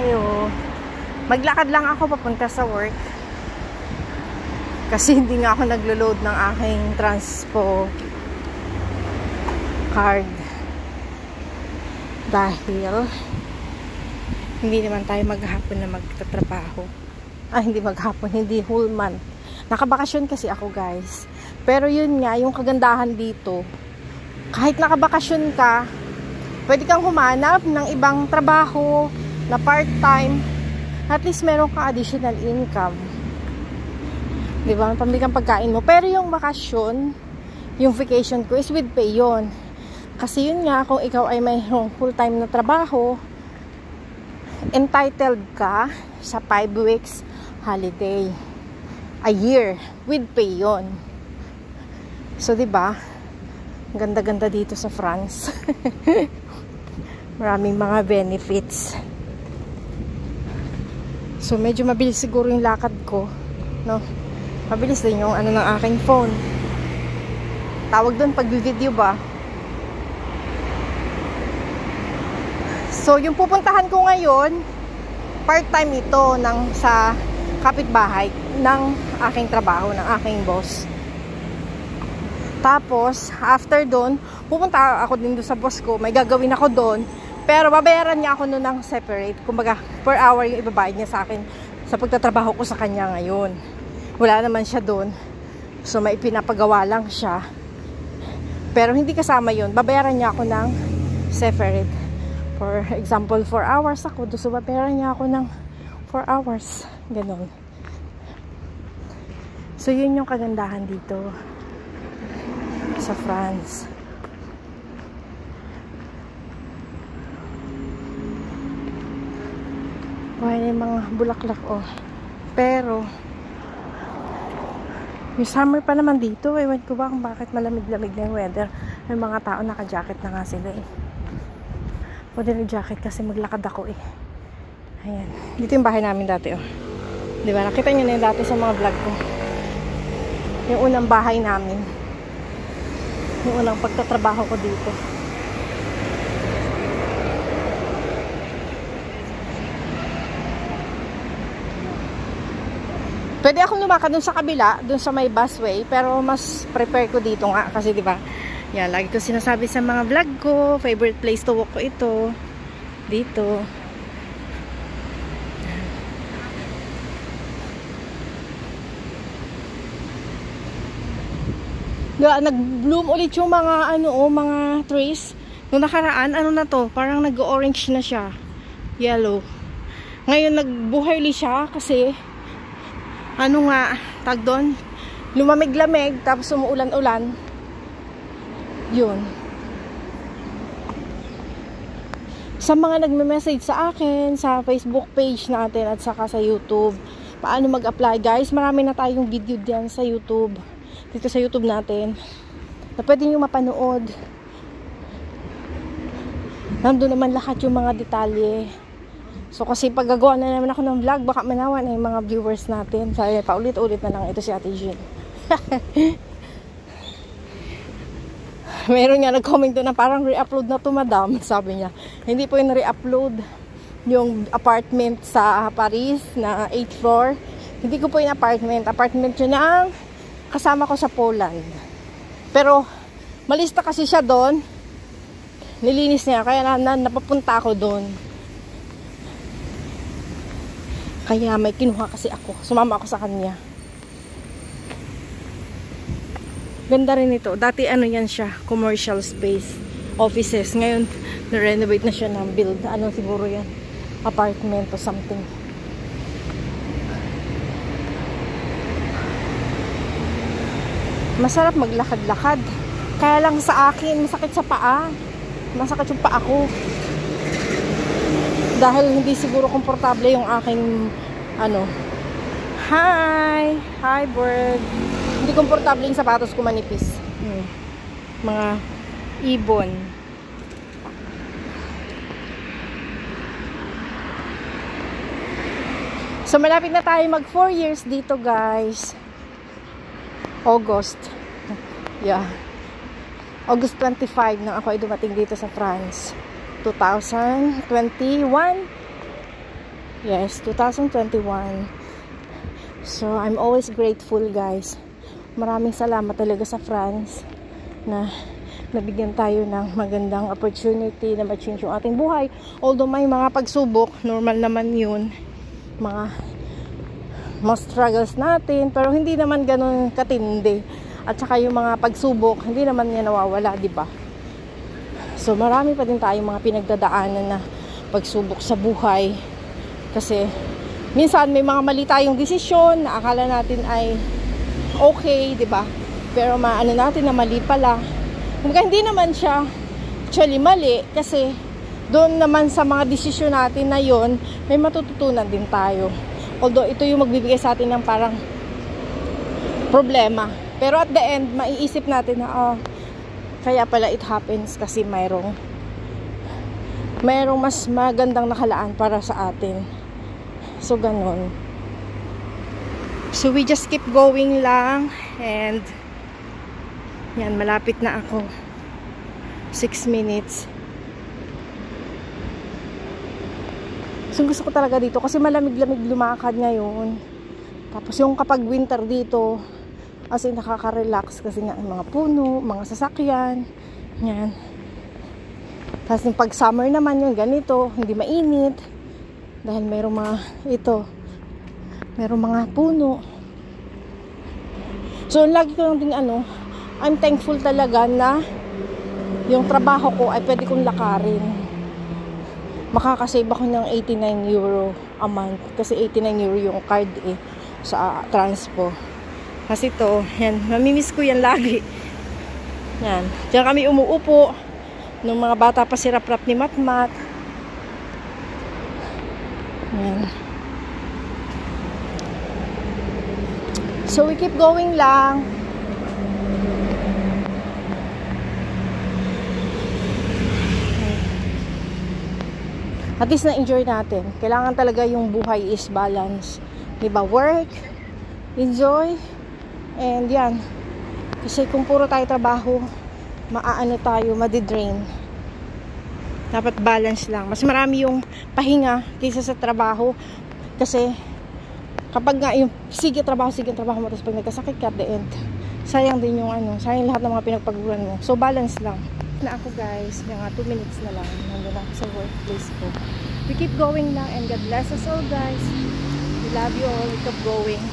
tayo. Maglakad lang ako papunta sa work. Kasi hindi nga ako naglo-load ng aking transpo card. Dahil hindi naman tayo maghapon na magtatrabaho. Hindi maghapon, hindi whole month. Nakabakasyon kasi ako, guys. Pero yun nga, yung kagandahan dito, kahit nakabakasyon ka, pwede kang humanap ng ibang trabaho na part-time. At least meron kang additional income. Diba? Pambili kang pagkain mo. Pero yung bakasyon, yung vacation ko is with pay yun. Kasi yun nga, kung ikaw ay mayroong full-time na trabaho, entitled ka sa 5 weeks holiday a year with pay yun. So, diba? Ganda-ganda dito sa France. Maraming mga benefits. So, medyo mabilis siguro yung lakad ko. No? Mabilis din yung ano ng aking phone. Tawag doon pag-video ba? So, yung pupuntahan ko ngayon, part-time ito sa kapitbahay ng aking trabaho, ng aking boss. Tapos, after doon, pupunta ako din doon sa boss ko. May gagawin ako doon. Pero, babayaran niya ako noon ng separate. Kumbaga, per hour yung ibabayad niya sa akin sa pagtatrabaho ko sa kanya ngayon. Wala naman siya doon. So, may pinapagawa lang siya. Pero, hindi kasama yun. Babayaran niya ako ng separate. For example, 4 hours ako. So, babayaran niya ako ng 4 hours. Ganon. So, yun yung kagandahan dito sa France. May mga bulaklak pero yung summer pa naman dito. Ewan ko ba kung bakit malamig-lamig na yung weather. May mga tao naka-jacket na nga sila Pwede na jacket kasi maglakad ako Ayan. Dito yung bahay namin dati Diba? Nakita nyo na yung dati sa mga vlog ko. Yung unang bahay namin. Yung unang pagtatrabaho ko dito. Pwede akong lumakad dun sa kabila, dun sa may busway, pero mas prepare ko dito nga kasi 'di ba? Yan, lagi ko sinasabi sa mga vlog ko, favorite place to walk ko ito. Dito. Nag-bloom ulit yung mga mga trees. Nung nakaraan, na to? Parang nag-orange na siya. Yellow. Ngayon nagbuhay ulit siya kasi tag doon? Lumamig-lamig tapos umuulan-ulan. Yun. Sa mga nagme-message sa akin sa Facebook page natin at saka sa YouTube, paano mag-apply, guys? Marami na tayong video diyan sa YouTube. Dito sa YouTube natin na pwede nyo mapanood. Nandun naman lahat yung mga detalye. So kasi pag gagawa na naman ako ng vlog, baka manawan yung mga viewers natin. Sabi, paulit-ulit na lang ito si Ate Jean. Meron nga nag-comment doon na parang re-upload na to, madam. Sabi niya, hindi po yung re-upload yung apartment sa Paris na 8th floor. Hindi ko po yung apartment. Apartment yun ang kasama ko sa Poland. Pero malista kasi siya doon. Nilinis niya. Kaya napapunta ako doon. Kaya may kinuha kasi ako. Sumama ako sa kanya. Ganda rin ito. Dati yan siya. Commercial space. Offices. Ngayon, na-renovate na siya ng build. Siguro yan? Apartment or something. Masarap maglakad-lakad. Kaya lang sa akin, masakit sa paa. Masakit yung paa ko. Dahil hindi siguro komportable yung aking Hi bird. Hindi komportable yung sapatos ko, manipis. Mga ibon. So malapit na tayo mag 4 years dito, guys. August. Yeah. August 25 nang ako ay dumating dito sa France. 2021. Yes, 2021. So, I'm always grateful, guys. Maraming salamat talaga sa France na nabigyan tayo ng magandang opportunity na ma-change yung ating buhay. Although may mga pagsubok, normal naman yun. Mga struggles natin, pero hindi naman ganun katindi. At saka yung mga pagsubok, hindi naman yan nawawala, di ba? So, marami pa din tayong mga pinagdadaanan na pagsubok sa buhay. Kasi, minsan may mga mali tayong desisyon na akala natin ay okay, di ba? Pero maano natin na mali pala. Kung hindi naman siya actually mali, kasi doon naman sa mga desisyon natin na yon, may matututunan din tayo. Although ito yung magbibigay sa atin ng parang problema. Pero at the end, maiisip natin na kaya pala it happens kasi mayroong mas magandang nakalaan para sa atin. So, ganun. So, we just keep going lang. And, yan, malapit na ako. 6 minutes. So, gusto ko talaga dito. Kasi malamig-lamig lumakad ngayon. Tapos, yung kapag winter dito, as in, nakaka-relax. Kasi nga, mga puno, mga sasakyan. Yan. Tapos, yung pag summer naman, yung ganito, hindi mainit. Dahil mayroong mga mayroong mga puno. So, lagi ko lang din I'm thankful talaga na yung trabaho ko ay pwede kong lakarin. Makakasave ako ng 89 euro a month. Kasi 89 euro yung card sa transpo. Kasi ito, yan, mamimiss ko yan lagi. Yan. Diyan kami umuupo. Nung mga bata pa si Rap-Rap ni Matmat. Yan. So, we keep going lang. At least na-enjoy natin. Kailangan talaga yung buhay is balance. Diba? Work, enjoy, and yan. Kasi kung puro tayo trabaho, maaano tayo, madidrain. Dapat balance lang. Mas marami yung pahinga kaysa sa trabaho. Kasi, kapag nga yung sige trabaho mo, tapos pag nagkasakit ka at the end, sayang din yung sayang lahat ng mga pinagpaguran mo. So, balance lang. Na ako guys, mga 2 minutes na lang. Nandun ako sa workplace ko. We keep going lang and God bless us all guys. We love you all. We keep going.